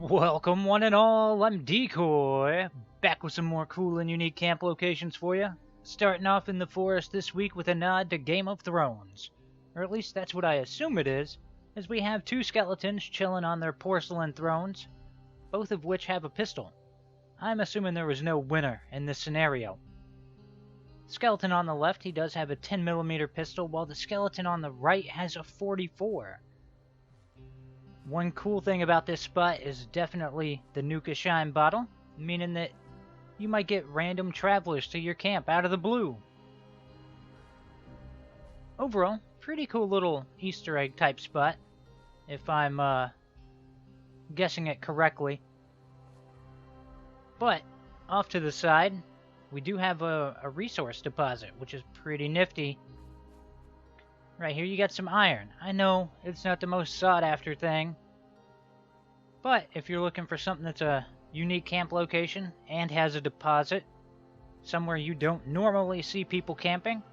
Welcome one and all, I'm Decoy, back with some more cool and unique camp locations for you. Starting off in the forest this week with a nod to Game of Thrones. Or at least that's what I assume it is, as we have two skeletons chilling on their porcelain thrones, both of which have a pistol. I'm assuming there was no winner in this scenario. Skeleton on the left, he does have a 10mm pistol, while the skeleton on the right has a 44. One cool thing about this spot is definitely the Nuka Shine bottle, meaning that you might get random travelers to your camp out of the blue. Overall, pretty cool little Easter egg type spot, if I'm guessing it correctly. But, off to the side, we do have a resource deposit, which is pretty nifty. Right here you got some iron. I know it's not the most sought after thing, but if you're looking for something that's a unique camp location and has a deposit, somewhere you don't normally see people camping,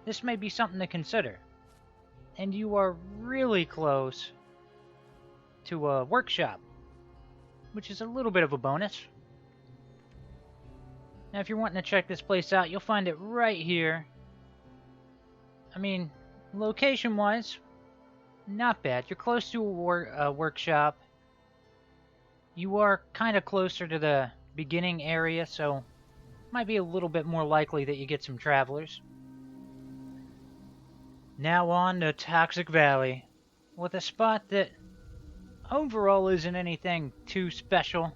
this may be something to consider. And you are really close to a workshop, which is a little bit of a bonus. Now if you're wanting to check this place out, you'll find it right here. I mean, location-wise, not bad. You're close to a workshop. You are kind of closer to the beginning area, so might be a little bit more likely that you get some travelers. Now on to Toxic Valley, with a spot that overall isn't anything too special,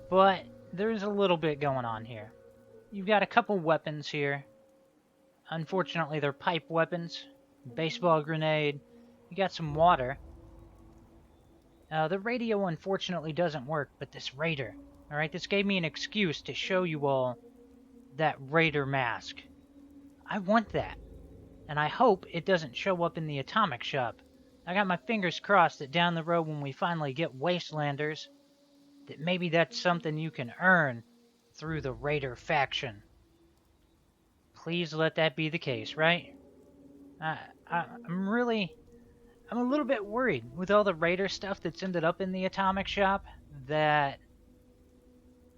but there's a little bit going on here. You've got a couple weapons here. Unfortunately, they're pipe weapons. Baseball grenade. You got some water. The radio unfortunately doesn't work, but this raider. Alright, this gave me an excuse to show you all that raider mask. I want that. And I hope it doesn't show up in the atomic shop. I got my fingers crossed that down the road when we finally get Wastelanders, that maybe that's something you can earn through the raider faction. Please let that be the case, right? I'm a little bit worried with all the raider stuff that's ended up in the atomic shop, that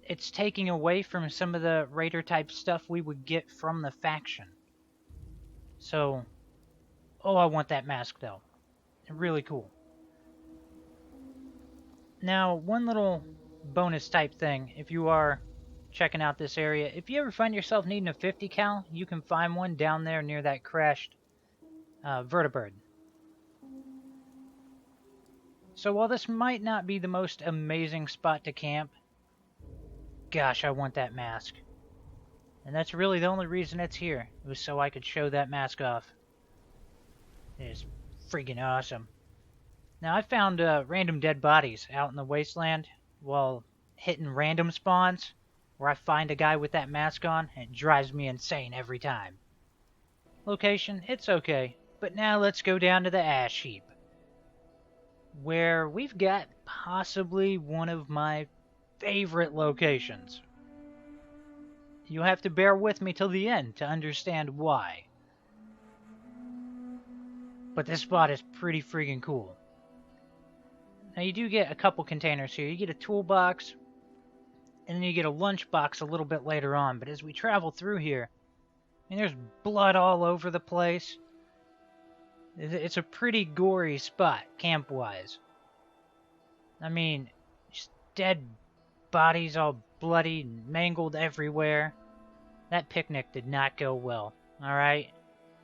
it's taking away from some of the raider type stuff we would get from the faction. So, I want that mask though. Really cool. Now, one little bonus type thing, if you are checking out this area, if you ever find yourself needing a 50 cal, you can find one down there near that crashed vertibird. So while this might not be the most amazing spot to camp, gosh, I want that mask. And that's really the only reason it's here. It was so I could show that mask off. It is freaking awesome. Now, I found random dead bodies out in the wasteland while hitting random spawns, where I find a guy with that mask on, and it drives me insane every time. Location, it's okay. But now let's go down to the ash heap, where we've got possibly one of my favorite locations. You'll have to bear with me till the end to understand why. But this spot is pretty freaking cool. Now you do get a couple containers here. You get a toolbox, and then you get a lunchbox a little bit later on. But as we travel through here, I mean, there's blood all over the place. It's a pretty gory spot, camp-wise. I mean, just dead bodies all bloody and mangled everywhere. That picnic did not go well, alright?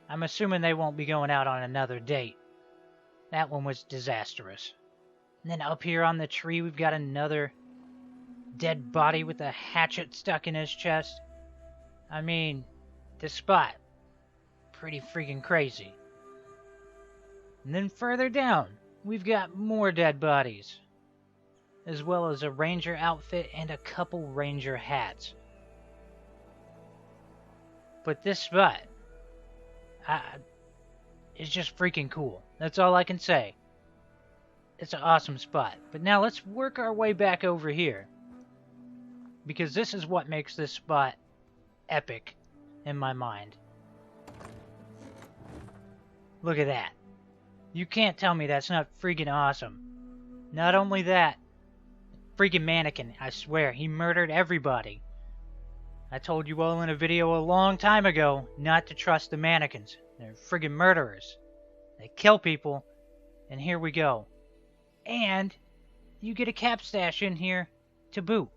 I'm assuming they won't be going out on another date. That one was disastrous. And then up here on the tree, we've got another dead body with a hatchet stuck in his chest. I mean, this spot, pretty freaking crazy. And then further down, we've got more dead bodies, as well as a ranger outfit and a couple ranger hats. But this spot is just freaking cool. That's all I can say. It's an awesome spot. But now let's work our way back over here, because this is what makes this spot epic in my mind. Look at that. You can't tell me that's not freaking awesome. Not only that, freaking mannequin, I swear, he murdered everybody. I told you all in a video a long time ago not to trust the mannequins. They're friggin' murderers. They kill people, and here we go. And you get a cap stash in here to boot.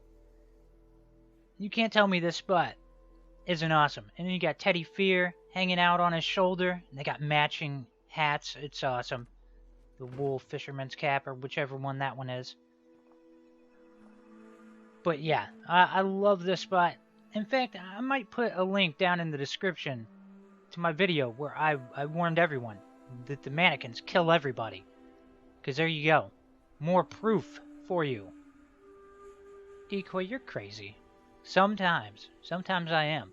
You can't tell me this spot isn't awesome. And then you got Teddy Fear hanging out on his shoulder, and they got matching hats. It's awesome. The wool fisherman's cap, or whichever one that one is. But yeah, I love this spot. In fact, I might put a link down in the description to my video where I warned everyone that the mannequins kill everybody. Because there you go. More proof for you. Decoy, you're crazy. Sometimes. Sometimes I am.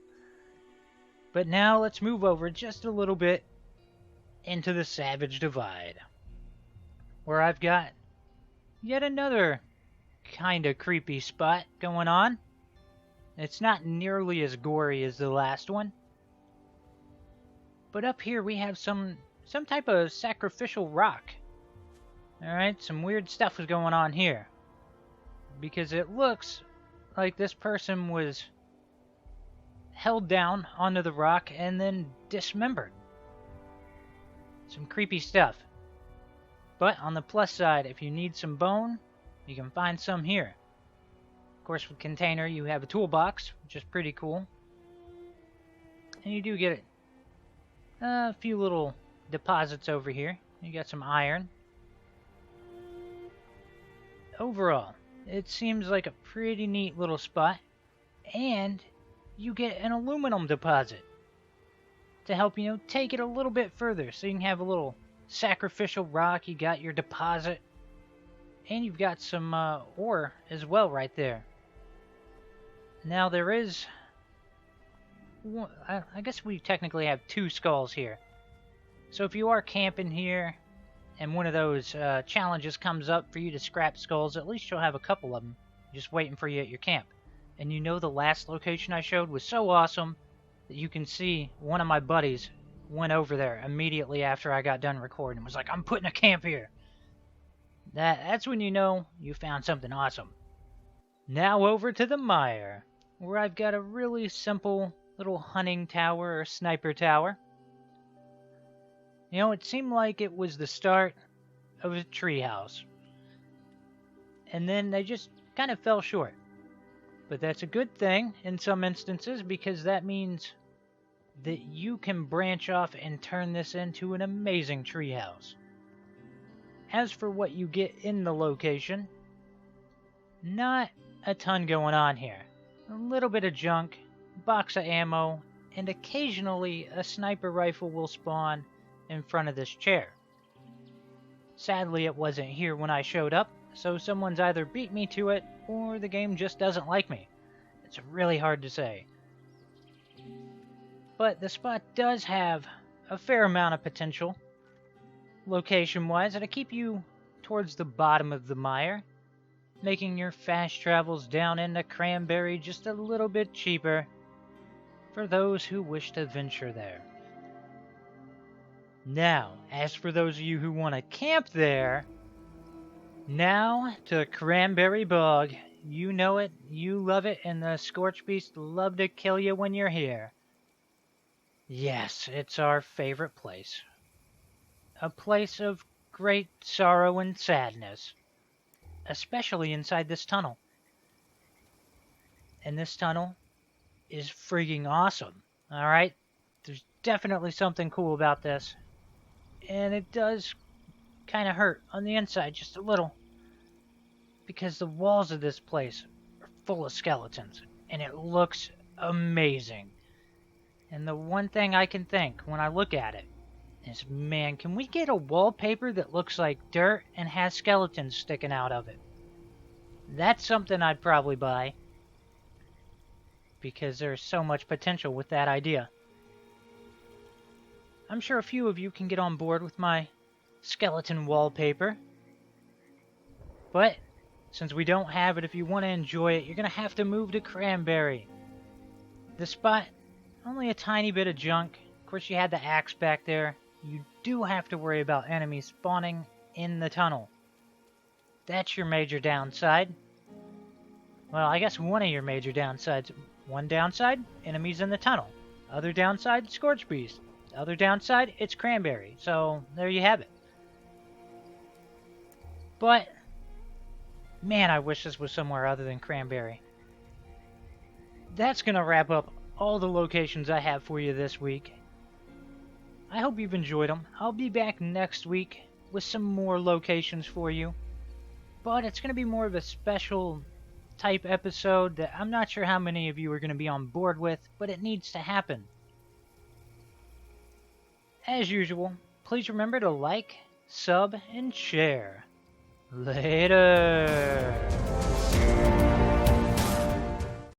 But now let's move over just a little bit into the Savage Divide, where I've got yet another kinda creepy spot going on. It's not nearly as gory as the last one. But up here we have some type of sacrificial rock. Alright, some weird stuff is going on here. Because it looks like this person was held down onto the rock and then dismembered. Some creepy stuff. But on the plus side, if you need some bone, you can find some here. Of course, with container, you have a toolbox, which is pretty cool. And you do get a few little deposits over here. You got some iron. Overall, it seems like a pretty neat little spot. And you get an aluminum deposit to help, take it a little bit further. So you can have a little sacrificial rock. You got your deposit. And you've got some ore as well right there. Now there is... I guess we technically have 2 skulls here. So if you are camping here and one of those challenges comes up for you to scrap skulls, at least you'll have a couple of them just waiting for you at your camp. And the last location I showed was so awesome that you can see one of my buddies went over there immediately after I got done recording and was like, I'm putting a camp here. That's when you found something awesome. Now over to the Meijer, where I've got a really simple little hunting tower or sniper tower. It seemed like it was the start of a treehouse. And then they just kind of fell short. But that's a good thing in some instances, because that means that you can branch off and turn this into an amazing treehouse. As for what you get in the location, not a ton going on here. A little bit of junk, box of ammo, and occasionally a sniper rifle will spawn in front of this chair. Sadly, it wasn't here when I showed up, so someone's either beat me to it or the game just doesn't like me. It's really hard to say. But the spot does have a fair amount of potential, location-wise, to keep you towards the bottom of the Meijer, making your fast travels down into Cranberry just a little bit cheaper for those who wish to venture there. Now, as for those of you who want to camp there, now to Cranberry Bog. You know it, you love it, and the Scorch Beasts love to kill you when you're here. Yes, it's our favorite place. A place of great sorrow and sadness, especially inside this tunnel. And this tunnel is freaking awesome, alright? There's definitely something cool about this. And it does kind of hurt on the inside just a little, because the walls of this place are full of skeletons, and it looks amazing. And the one thing I can think when I look at it is, man, can we get a wallpaper that looks like dirt and has skeletons sticking out of it? That's something I'd probably buy, because there's so much potential with that idea. I'm sure a few of you can get on board with my skeleton wallpaper. But since we don't have it, if you want to enjoy it, you're going to have to move to Cranberry. The spot, only a tiny bit of junk. Of course, you had the axe back there. You do have to worry about enemies spawning in the tunnel. That's your major downside. Well, I guess one of your major downsides. One downside, enemies in the tunnel. Other downside, Scorch Beast. Other downside, it's Cranberry. So, there you have it. But, man, I wish this was somewhere other than Cranberry. That's going to wrap up all the locations I have for you this week. I hope you've enjoyed them. I'll be back next week with some more locations for you. But it's going to be more of a special type episode that I'm not sure how many of you are going to be on board with, but it needs to happen. As usual, please remember to like, sub, and share. Later.